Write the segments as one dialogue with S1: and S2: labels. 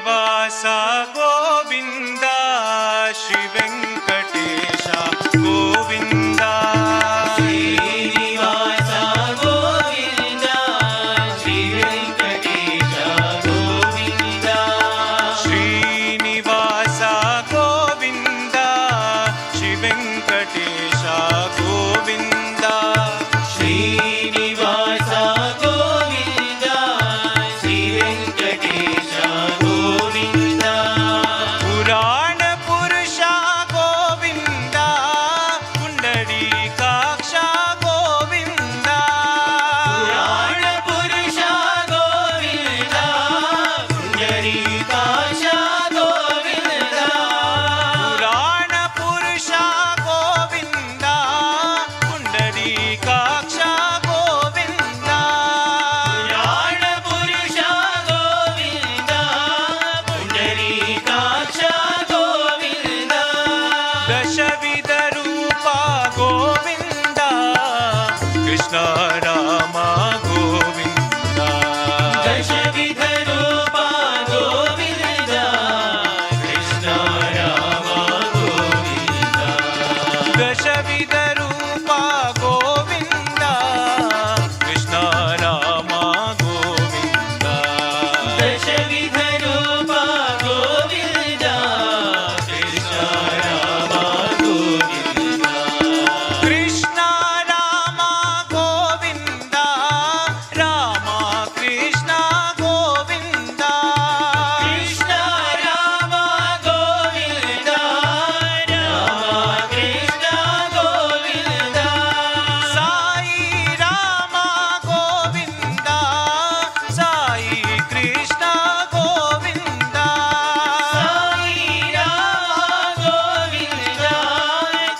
S1: ಶ್ರೀನಿವಾಸ ಗೋವಿಂದ ಶ್ರೀ ವೆಂಕಟೇಶ ಗೋವಿಂದ.
S2: ಶ್ರೀನಿವಾಸ ಗೋವಿಂದ ಶ್ರೀ ವೆಂಕಟೇಶ ಗೋವಿಂದ.
S1: ಶ್ರೀನಿವಾಸ ಗೋವಿಂದ ಶ್ರೀ ವೆಂಕಟೇಶ ಗೋವಿಂದ.
S2: ಶ್ರೀನಿವಾಸ ಗೋವಿಂದ ಶ್ರೀ ವೆಂಕಟೇಶ ಗೋವಿಂದ.
S1: ಪುರಾಣ ಪುರುಷ ಗೋವಿಂದ ಪುಂಡರೀಕಾಕ್ಷ ಗೋವಿಂದ.
S2: ಪುರಾಣ ಪುರುಷ ಗೋವಿಂದ ಪುಂಡರೀಕಾಕ್ಷ ಗೋವಿಂದ.
S1: ಪುರಾಣ ಪುರುಷ ಗೋವಿಂದ ಪುಂಡರೀಕಾಕ್ಷ ಗೋವಿಂದ.
S2: ಪುರಾಣ ಪುರುಷ ಗೋವಿಂದ ಪುಂಡರೀಕಾಕ್ಷ ಗೋವಿಂದ.
S1: ದಶವಿಧ ರೂಪ ಗೋವಿಂದ ಕೃಷ್ಣ ರಾಮ ಗೋವಿಂದ.
S2: ದಶವಿಧ ರೂಪ ಗೋವಿಂದ ಕೃಷ್ಣ ರಾಮ ಗೋವಿಂದ.
S1: ದಶವಿಧ ರೂಪ ಗೋವಿಂದ ಕೃಷ್ಣ ರಾಮ ಗೋವಿಂದ.
S2: ದಶವಿಧ ರೂಪ ಗೋವಿಂದ ಕೃಷ್ಣ ರಾಮ ಗೋವಿಂದ.
S1: ಕೃಷ್ಣ ರಾಮ ಗೋವಿಂದ ರಾಮ ಕೃಷ್ಣ ಗೋವಿಂದ.
S2: ಕೃಷ್ಣ ರಾಮ ಗೋವಿಂದ ರಾಮ ಕೃಷ್ಣ ಗೋವಿಂದ.
S1: ಸಾಯಿ ರಾಮ ಗೋವಿಂದ ಸಾಯಿ ಕೃಷ್ಣ ಗೋವಿಂದ.
S2: ಸಾಯಿ ರಾಮ ಗೋವಿಂದ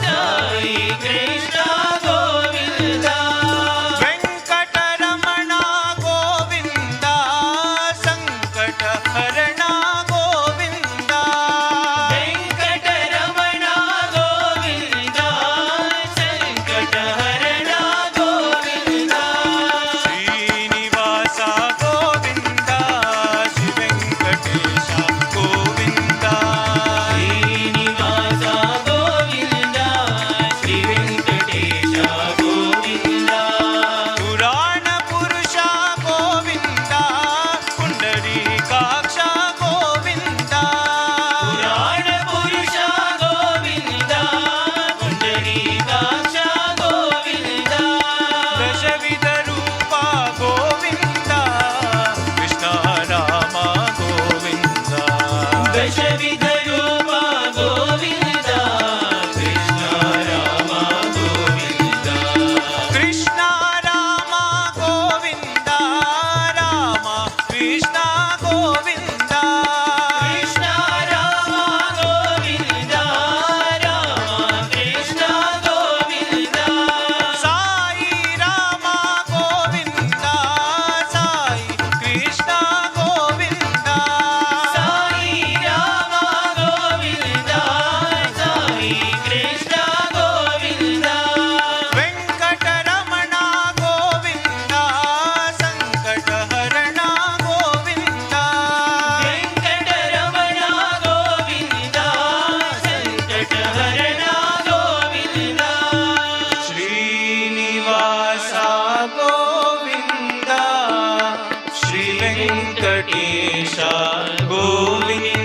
S2: ಸಾಯಿ ಕೃಷ್ಣ ಗೋವಿಂದ.
S1: ವೆಂಕಟರಮಣ ಗೋವಿಂದ ಸಂಕಟ ಹರಣ ಗೋವಿಂದ.
S2: ವೆಂಕಟರಮಣ ಗೋವಿಂದ ಸಂಕಟ ಹರಣ ಗೋವಿಂದ.
S1: ಶ್ರೀನಿವಾಸ ಗೋವಿಂದ ಶ್ರೀ ವೆಂಕಟೇಶ ಗೋವಿಂದ.
S2: ಶ್ರೀನಿವಾಸ ಗೋವಿಂದ ಶ್ರೀ ವೆಂಕಟೇಶ ಗೋವಿಂದ.
S1: ಪುರಾಣ ಪುರುಷ ಗೋವಿಂದ ಪುಂಡರೀಕಾಕ್ಷ ಗೋವಿಂದ.
S2: ಪುರಾಣ ಪುರುಷ ಗೋವಿಂದ ಪುಂಡರೀಕಾಕ್ಷ ಗೋವಿಂದ.
S1: ದಶವಿಧ ರೂಪ ಗೋವಿಂದ ಕೃಷ್ಣ ರಾಮ ಗೋವಿಂದ.
S2: ದಶವಿಧ ರೂಪ ಗೋವಿಂದ ಕೃಷ್ಣ ರಾಮ ಗೋವಿಂದ.
S1: ಕೃಷ್ಣ ರಾಮ ಗೋವಿಂದ ರಾಮ ಕೃಷ್ಣ ಗೋವಿಂದ.
S2: ಕೃಷ್ಣ ರಾಮ ಗೋವಿಂದ ರಾಮ ಕೃಷ್ಣ ಗೋವಿಂದ.
S1: ಸಾಯಿ ರಾಮ ಗೋವಿಂದ ಸಾಯಿ ಕೃಷ್ಣ ಗೋವಿಂದ.
S2: ಸಾಯಿ ರಾಮ ಗೋವಿಂದ ಸಾಯಿ ಕೃಷ್ಣ ಗೋವಿಂದ.
S1: ವೆಂಕಟರಮಣ ಗೋವಿಂದ ಸಂಕಟ ಹರಣ ಗೋವಿಂದ.
S2: ವೆಂಕಟರಮಣ ಗೋವಿಂದ ಸಂಕಟ ಹರಣ ಗೋವಿಂದ.
S1: ಶ್ರೀನಿವಾಸ ಗೋವಿಂದ ಶ್ರೀ ವೆಂಕಟೇಶ ಗೋವಿಂದ.